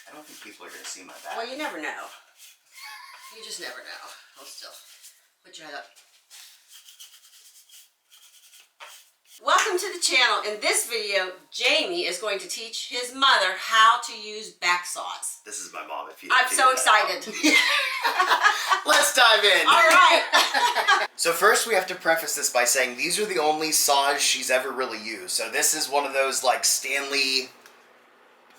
I don't think people are going to see my back. Well, you never know. You just never know. Hold still. Put your head up. Welcome to the channel. In this video, Jamie is going to teach his mother how to use backsaws. This is my mom. If you I'm so excited. Let's dive in. All right. So first we have to preface this by saying these are the only saws she's ever really used. So this is one of those like Stanley,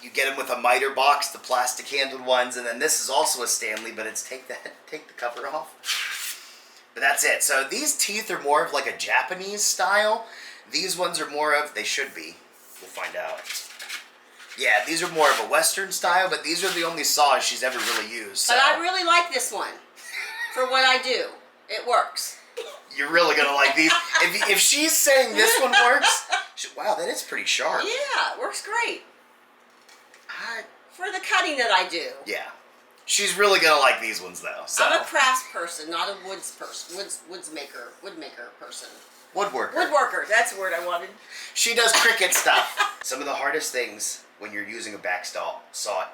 you get them with a miter box, the plastic handled ones, and then this is also a Stanley, but it's take the cover off. But that's it. So these teeth are more of like a Japanese style. These ones are more of, they should be, we'll find out. Yeah, these are more of a Western style, but these are the only saws she's ever really used. So. But I really like this one for what I do. It works. You're really going to like these. If she's saying this one works, wow, that is pretty sharp. Yeah, it works great. For the cutting that I do. Yeah. She's really going to like these ones, though. So. I'm a crafts person, not a woods person. Woodmaker person. Woodworker. Woodworker, that's the word I wanted. She does cricket stuff. Some of the hardest things when you're using a backsaw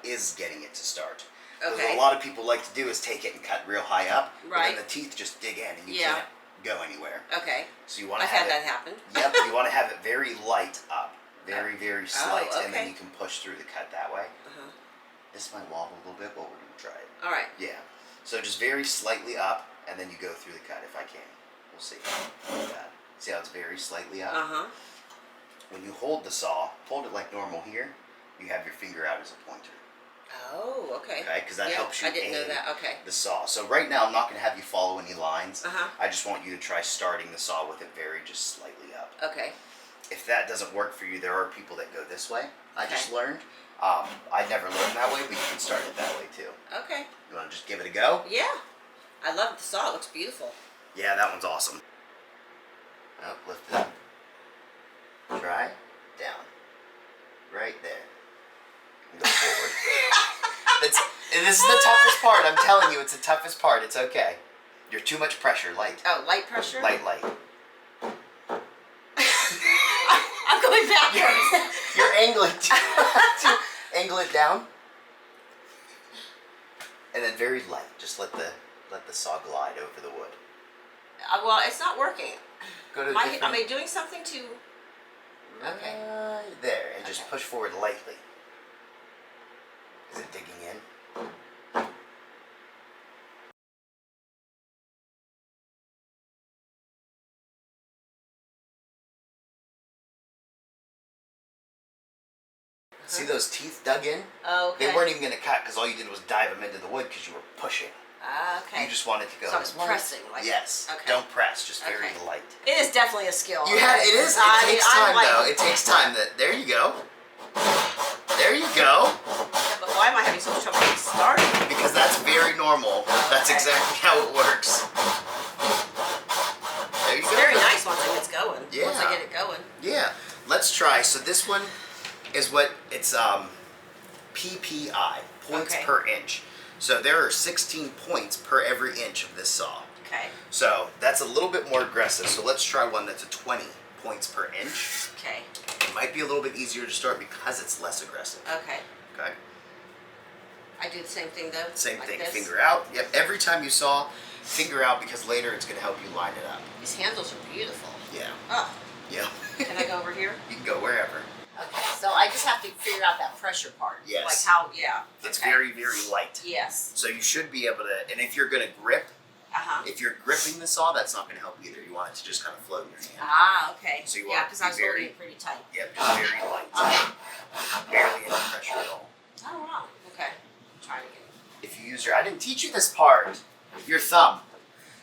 is getting it to start. Okay. What a lot of people like to do is take it and cut real high up. Right. And then the teeth just dig in and you can't go anywhere. Okay. So you want to I've have had that happen. Yep. You want to have it very light up. Very, very slight. Okay. And then you can push through the cut that way. This might wobble a little bit, but we're going to try it. All right. Yeah. So just very slightly up, and then you go through the cut if I can. We'll see. Like that. See how it's very slightly up? Uh-huh. When you hold the saw, hold it like normal here, you have your finger out as a pointer. Oh, okay. Okay, because that helps you I didn't know aim that. Okay. the saw. So right now, I'm not going to have you follow any lines. Uh-huh. I just want you to try starting the saw with it very just slightly up. Okay. If that doesn't work for you, there are people that go this way. I Okay. just learned. I never learned that way, but you can start it that way too. Okay. You want to just give it a go? Yeah. I love the saw. It looks beautiful. Yeah, that one's awesome. Up, lift it up. Try, down. Right there. And go forward. And this is the toughest part. I'm telling you, it's the toughest part. It's okay. You're too much pressure. Light. Oh, light pressure? Light. I'm going backwards. You're angling angle it down. And then very light. Just let the saw glide over the wood. Well, it's not working. Go to Am I doing something to... Okay. Right there. And just push forward lightly. Is it digging in? See those teeth dug in? Oh, okay. They weren't even going to cut because all you did was dive them into the wood because you were pushing. Okay. You just wanted to go. So I was pressing. Like, yes. Okay. Don't press. Just very light. It is definitely a skill. You had it is. It takes time though. It takes time. There you go. There you go. Yeah, but why am I having so much trouble getting started? Because that's very normal. That's exactly how it works. There you go. It's very nice once it gets going. Yeah. Once I get it going. Yeah. Let's try. So this one is what it's PPI, points per inch. So there are 16 points per every inch of this saw. Okay. So that's a little bit more aggressive. So let's try one that's a 20 points per inch. Okay. It might be a little bit easier to start because it's less aggressive. Okay. Okay. I do the same thing though. Same like thing. This. Finger out. Yep. Every time you saw, finger out because later it's going to help you line it up. These handles are beautiful. Yeah. Oh. Yeah. Can I go over here? You can go wherever. Okay. So I just have to figure out that pressure part. Yes. Like how? Yeah. It's okay. very, very light. Yes. So you should be able to, and if you're going to grip, if you're gripping the saw, that's not going to help either. You want it to just kind of float in your hand. Ah, okay. So you yeah, want because to I be was very, holding it pretty tight. Yep, just very light. Barely any pressure at all. Oh wow. Okay. Try it again. If you use I didn't teach you this part. Your thumb.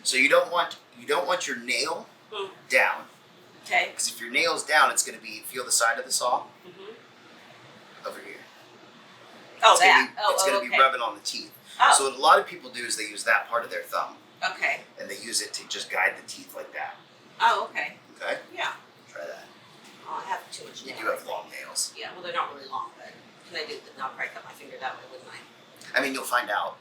So you don't want your nail down. Okay. Because if your nail's down, it's going to be feel the side of the saw. Over here. Oh, it's that. It's going to be rubbing on the teeth. Oh. So what a lot of people do is they use that part of their thumb. Okay. And they use it to just guide the teeth like that. Oh, okay. Okay? Yeah. Try that. Oh, I have too much You nail. do have long nails. Yeah, well, they're not really long, but can I do the, I'll probably cut my finger that way, wouldn't I? I mean, you'll find out.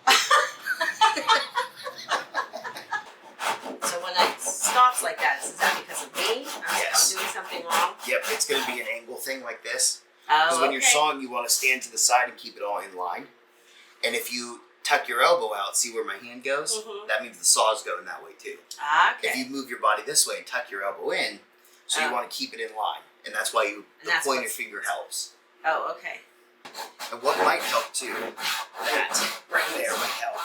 So when it stops like that, is that because of me? Yes. I'm doing something wrong? Yep, it's going to be an angle thing like this. Oh, Because when you're sawing, you want to stand to the side and keep it all in line. And if you tuck your elbow out, see where my hand goes? That means the saw's going that way too. Okay. If you move your body this way and tuck your elbow in, so you want to keep it in line. And that's why the pointer finger helps. Oh, okay. And what might help too, that right there might help.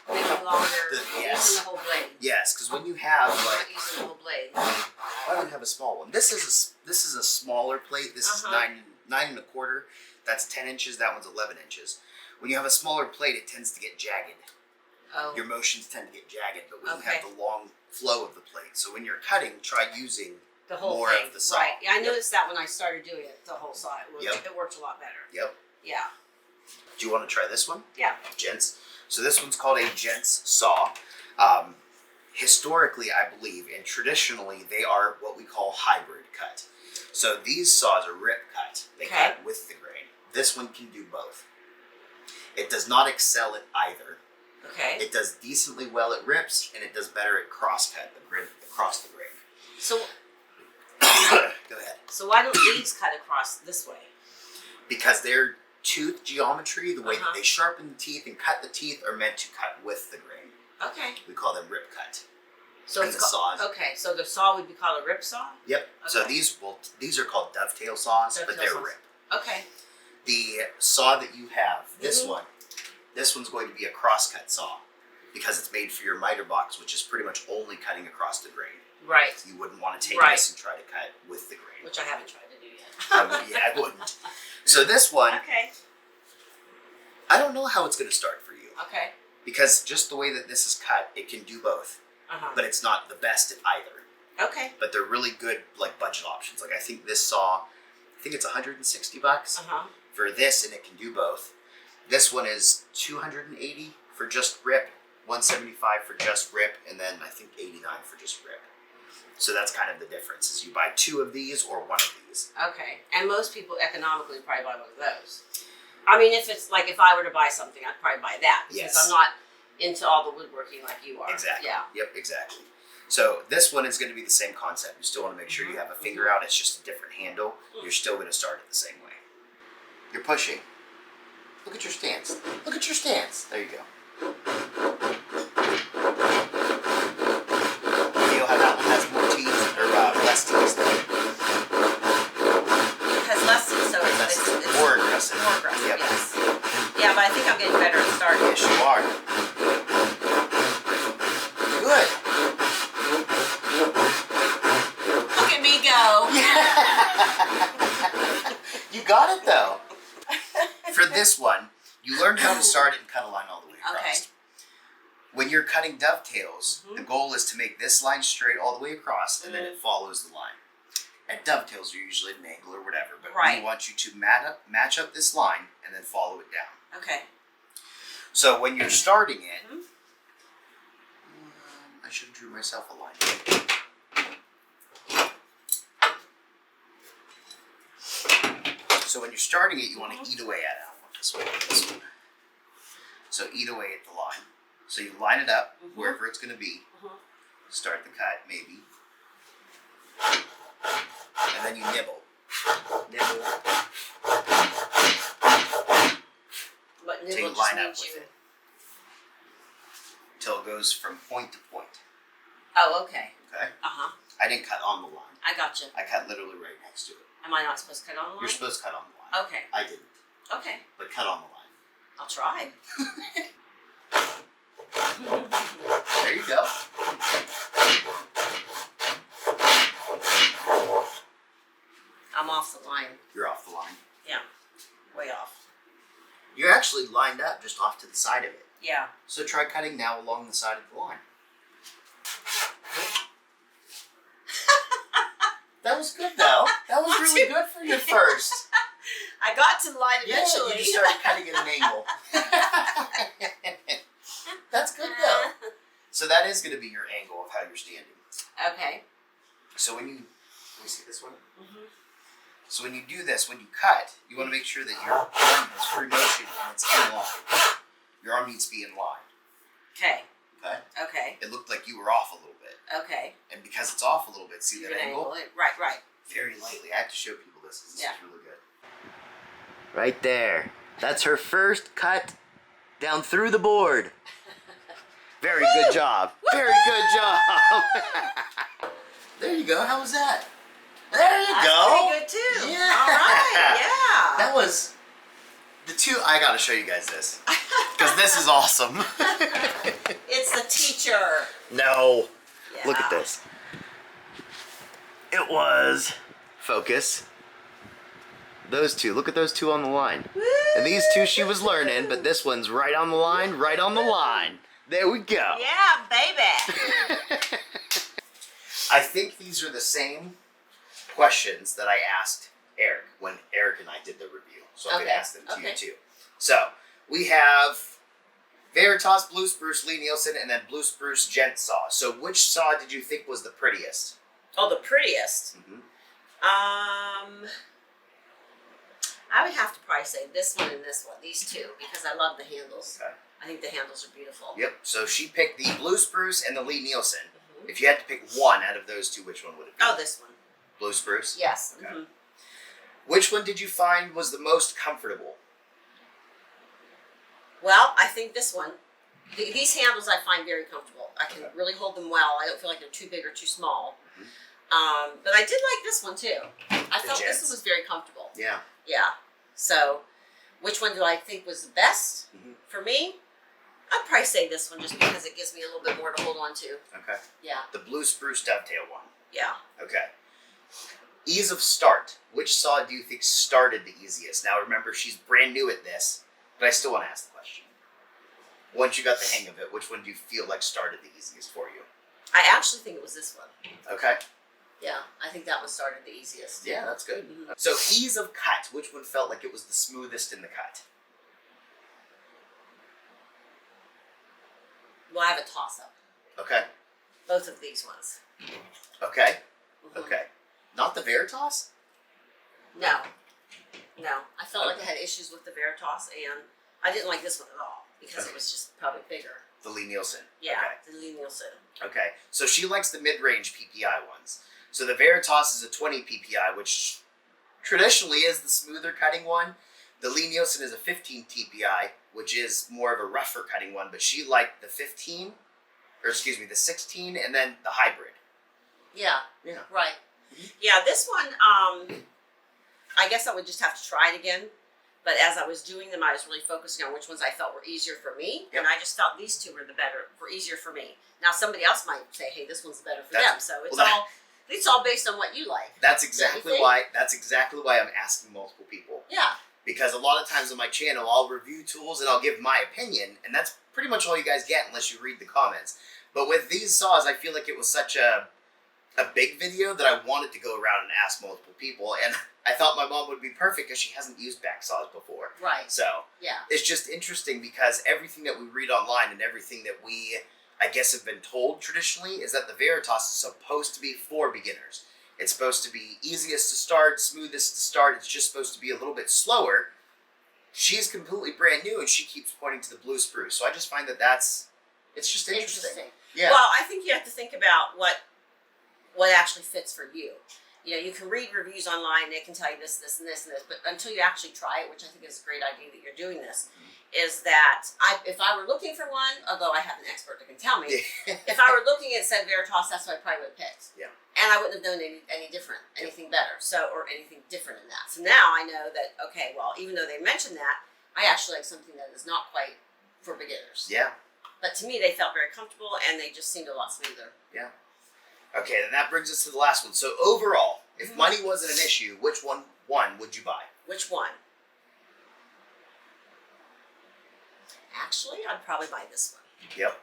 Make it longer, yes. using the whole blade. Yes, because when you have Not like, using the whole blade. I don't have a small one. This is a smaller plate. This is 9 1/4. That's 10 inches. That one's 11 inches. When you have a smaller plate, it tends to get jagged. Oh. Your motions tend to get jagged, but when you have the long flow of the plate, so when you're cutting, try using the whole more thing. of the saw. Right. Yeah, I noticed that when I started doing it, the whole saw. Yep. It worked a lot better. Yep. Yeah. Do you want to try this one? Yeah. Gents. So this one's called a gents saw. Historically, I believe, and traditionally, they are what we call hybrid cut. So these saws are rip cut. They cut with the grain. This one can do both. It does not excel at either. Okay. It does decently well at rips, and it does better at cross cut, across the grain. So go ahead. So why don't these cut across this way? Because their tooth geometry, the way that they sharpen the teeth and cut the teeth, are meant to cut with the grain. Okay. We call them rip cut. So and the saws. Okay, so the saw would be called a rip saw? Yep. Okay. So these are called dovetail saws, but they're rip. Okay. The saw that you have, this one's going to be a crosscut saw because it's made for your miter box, which is pretty much only cutting across the grain. Right. You wouldn't want to take this and try to cut with the grain. Which I haven't tried to do yet. Yeah, I wouldn't. So this one, okay. I don't know how it's going to start for you. Okay. Because just the way that this is cut, it can do both. But it's not the best at either. Okay. But they're really good, like, budget options. Like, I think this saw, I think it's $160 for this, and it can do both. This one is $280 for just rip, $175 for just rip, and then I think $89 for just rip. So that's kind of the difference, is you buy 2 of these or 1 of these. Okay. And most people economically probably buy one of those. I mean, if it's like, if I were to buy something, I'd probably buy that. Because I'm not into all the woodworking like you are. Exactly. Yeah. Yep, exactly. So this one is going to be the same concept. You still want to make sure you have a finger out. It's just a different handle. You're still going to start it the same way. You're pushing. Look at your stance. Look at your stance. There you go. Feel how that one has more teeth, or less teeth. It has less teeth, so it's more aggressive. More aggressive, yes. Yeah, but I think I'm getting better at starting. Yes, you are. Good. Look at me go. You got it though. For this one, you learned how to start it and cut a line all the way across. Okay. When you're cutting dovetails, the goal is to make this line straight all the way across, and then it follows the line. And dovetails are usually at an angle or whatever, but we want you to match up this line and then follow it down. Okay. So when you're starting it, I should have drew myself a line. So when you're starting it, you want to eat away at it. I want this way, this one. So eat away at the line. So you line it up wherever it's going to be. Start the cut, maybe. And then you nibble. Nibble. But Until nibble you line just up means with you... it. Until it goes from point to point. Oh, okay. Okay? I didn't cut on the line. I gotcha. I cut literally right next to it. Am I not supposed to cut on the line? You're supposed to cut on the line. Okay. I didn't. Okay. But cut on the line. I'll try. There you go. I'm off the line. You're off the line. Yeah. Way off. You're actually lined up just off to the side of it. Yeah. So try cutting now along the side of the line. That was good though. That was really good for you first. I got to the line eventually. Yeah, you just started cutting at an angle. That's good though. So that is going to be your angle of how you're standing. Okay. So when you see this one? So when you do this, when you cut, you want to make sure that your arm has free motion and it's in line. Your arm needs to be in line. Okay. Okay? Okay. It looked like you were off a little bit. Okay. And because it's off a little bit, see that angle? Right, right. Very lightly. I have to show people this. This is really good. Right there. That's her first cut Down through the board. Very good job. Very good job. There you go. How was that? There you That's go. pretty good too. Yeah. All right. Yeah. That was the two. I gotta show you guys this because this is awesome. It's the teacher. No. Yeah. Look at this. It was focus. Those two. Look at those two on the line. Woo! And these two she was learning, but this one's right on the line. Right on the line. There we go. Yeah, baby. I think these are the same questions that I asked Eric when Eric and I did the review. So I'm going to ask them to you too. So we have Veritas, Blue Spruce, Lee Nielsen, and then Blue Spruce Gents saw. So which saw did you think was the prettiest? Oh, the prettiest. Mm-hmm. I would have to probably say this one and this one, these two, because I love the handles. Okay. I think the handles are beautiful. Yep. So she picked the Blue Spruce and the Lee Nielsen. Mm-hmm. If you had to pick one out of those two, which one would it be? Oh, this one. Blue Spruce? Yes. Okay. Mm-hmm. Which one did you find was the most comfortable? Well, I think this one. These handles I find very comfortable. I can really hold them well. I don't feel like they're too big or too small. Mm-hmm. But I did like this one too. I felt Gents. this one was very comfortable. Yeah. Yeah. So, which one do I think was the best for me? I'd probably say this one just because it gives me a little bit more to hold on to. Okay. Yeah. The Blue Spruce Dovetail one. Yeah. Okay. Ease of start. Which saw do you think started the easiest? Now remember, she's brand new at this, but I still want to ask the question. Once you got the hang of it, which one do you feel like started the easiest for you? I actually think it was this one. Okay. Yeah, I think that one started the easiest. Yeah, that's good. Mm-hmm. So ease of cut. Which one felt like it was the smoothest in the cut? Well, I have a toss-up. Okay. Both of these ones. Okay. Mm-hmm. Okay. Not the Veritas? No. I felt like I had issues with the Veritas, and I didn't like this one at all because it was just probably bigger. The Lee Nielsen. Yeah, Okay. the Lee Nielsen. Okay. So she likes the mid-range PPI ones. So the Veritas is a 20 PPI, which traditionally is the smoother cutting one. The Lee Nielsen is a 15 TPI, which is more of a rougher cutting one, but she liked the 15, or excuse me, the 16, and then the hybrid. Yeah. Yeah. Right. Mm-hmm. Yeah, this one, I guess I would just have to try it again. But as I was doing them, I was really focusing on which ones I felt were easier for me. Yep. And I just felt these two were easier for me. Now, somebody else might say, hey, this one's better for them. So it's all based on what you like. That's exactly why I'm asking multiple people. Yeah. Because a lot of times on my channel, I'll review tools and I'll give my opinion, and that's pretty much all you guys get unless you read the comments. But with these saws, I feel like it was such a big video that I wanted to go around and ask multiple people, and I thought my mom would be perfect because she hasn't used backsaws before. Right. So yeah, it's just interesting because everything that we read online and everything that we, I guess, have been told traditionally is that the Veritas is supposed to be for beginners. It's supposed to be easiest to start, smoothest to start. It's just supposed to be a little bit slower. She's completely brand new and she keeps pointing to the Blue Spruce. So I just find it's just interesting. Yeah. Well, I think you have to think about what actually fits for you. You know, you can read reviews online, they can tell you this, this, and this, and this, but until you actually try it, which I think is a great idea that you're doing this, is that if I were looking for one, although I have an expert that can tell me, if I were looking at said Veritas, that's what I probably would have picked. Yeah. And I wouldn't have known any different, anything better, or anything different in that. So now I know that, okay, well, even though they mentioned that, I actually like something that is not quite for beginners. Yeah. But to me, they felt very comfortable, and they just seemed a lot smoother. Yeah. Okay, then that brings us to the last one. So overall, if money wasn't an issue, which one would you buy? Which one? Actually, I'd probably buy this one. Yep.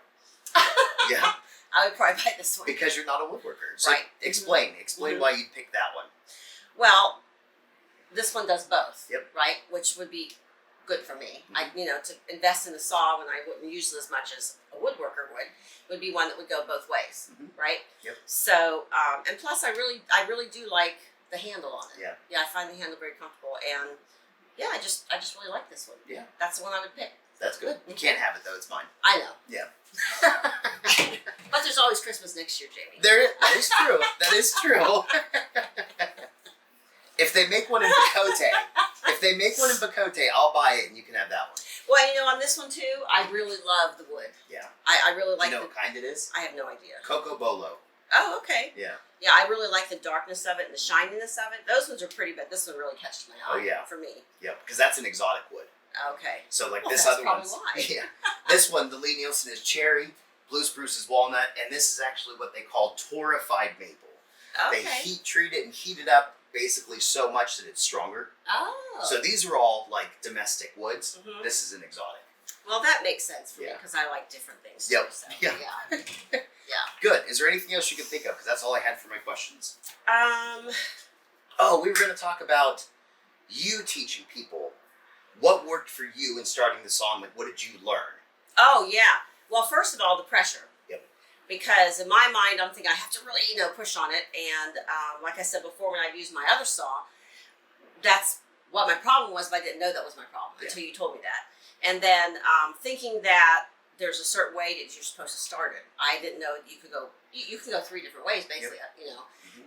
Yeah. I would probably buy this one. Because you're not a woodworker. So right. Explain why you'd pick that one. Well, this one does both. Yep. Right? Which would be good for me. To invest in a saw when I wouldn't use it as much as a woodworker would be one that would go both ways, right? Yep. So, and plus I really do like the handle on it. Yeah. Yeah, I find the handle very comfortable, and yeah, I just really like this one. Yeah. That's the one I would pick. That's good. You can't have it though, it's mine. I know. Yeah. But there's always Christmas next year, Jamie. That is true. That is true. If they make one in Bacote, I'll buy it and you can have that one. Well, you know, on this one too, I really love the wood. Yeah. I really like. Do you know what kind it is? I have no idea. Coco Bolo. Oh, okay. Yeah. Yeah, I really like the darkness of it and the shininess of it. Those ones are pretty, but this one really catches my eye. Oh, yeah. For me. Yep, because that's an exotic wood. Okay. So like Well, this that's other probably one. why. Yeah. This one, the Lee Nielsen is cherry, Blue Spruce is walnut, and this is actually what they call torrefied maple. Okay. They heat treat it and heat it up basically so much that it's stronger. Oh. So these are all like domestic woods. Mhm. This is an exotic. Well, that makes sense for me Yeah. because I like different things Yep. too. So, Yeah. Yeah. Good. Is there anything else you can think of? Because that's all I had for my questions. Um. Oh, we were going to talk about you teaching people what worked for you in starting the song. Like, what did you learn? Oh yeah. Well, first of all, the pressure. Yep. Because in my mind, I'm thinking I have to really, push on it. And like I said before, when I've used my other saw, that's what my problem was, but I didn't know that was my problem until you told me that. And then thinking that there's a certain way that you're supposed to start it. I didn't know you could go. You can go 3 different ways, basically.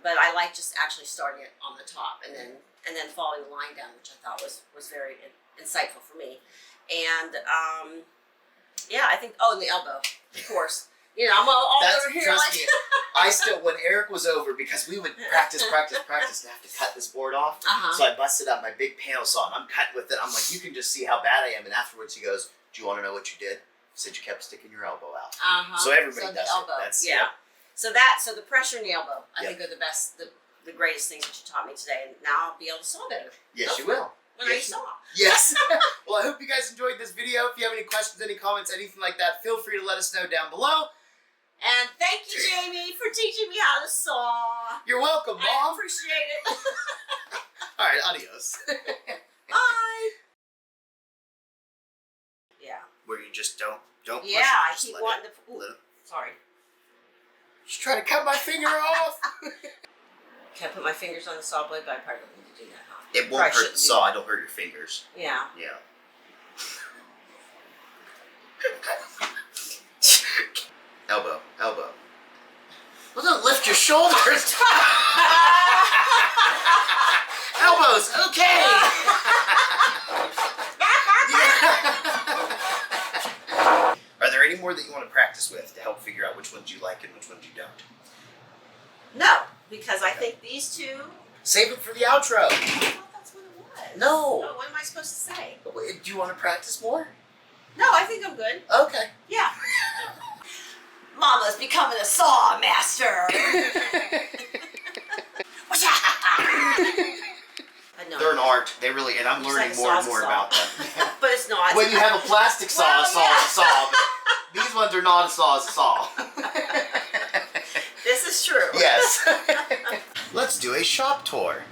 But I like just actually starting it on the top and then following the line down, which I thought was very insightful for me. And yeah, I think. Oh, and the elbow, of course. I'm all over here. Trust Like, me, I still, when Eric was over, because we would practice and have to cut this board off. So I busted out my big panel saw and I'm cutting with it. I'm like, you can just see how bad I am. And afterwards he goes, do you want to know what you did? I said, you kept sticking your elbow out. So everybody does elbow. it. That's, yeah. So the pressure and the elbow, I think are the best, the greatest things that you taught me today. And now I'll be able to saw better. Yes, you will. When I saw. Yes. Well, I hope you guys enjoyed this video. If you have any questions, any comments, anything like that, feel free to let us know down below. And thank you, Jamie, for teaching me how to saw. You're welcome, Mom. I appreciate it. All right, adios. Bye. Yeah. Where you just don't push Yeah, it. I Just keep let wanting it- to. Ooh, let it- sorry. Just trying to cut my finger off. Can I put my fingers on the saw blade? But I probably don't need to do that, huh? It won't Probably hurt the shouldn't do saw. that. It'll hurt your fingers. Yeah. Yeah. Elbow. Well, don't lift your shoulders. Elbows. Okay. Are there any more that you want to practice with to help figure out which ones you like and which ones you don't? No, because I think these two. Save it for the outro. I thought that's what it was. No. Oh, what am I supposed to say? Wait, do you want to practice more? No, I think I'm good. Okay. Yeah. Mama's becoming a saw master. They're an art. They really, and I'm Just learning like more and saw's a more saw. about them. But it's not. When you have a plastic saw, Well, a saw is a saw. But these ones are not a saw, is a saw. This is true. Yes. Let's do a shop tour.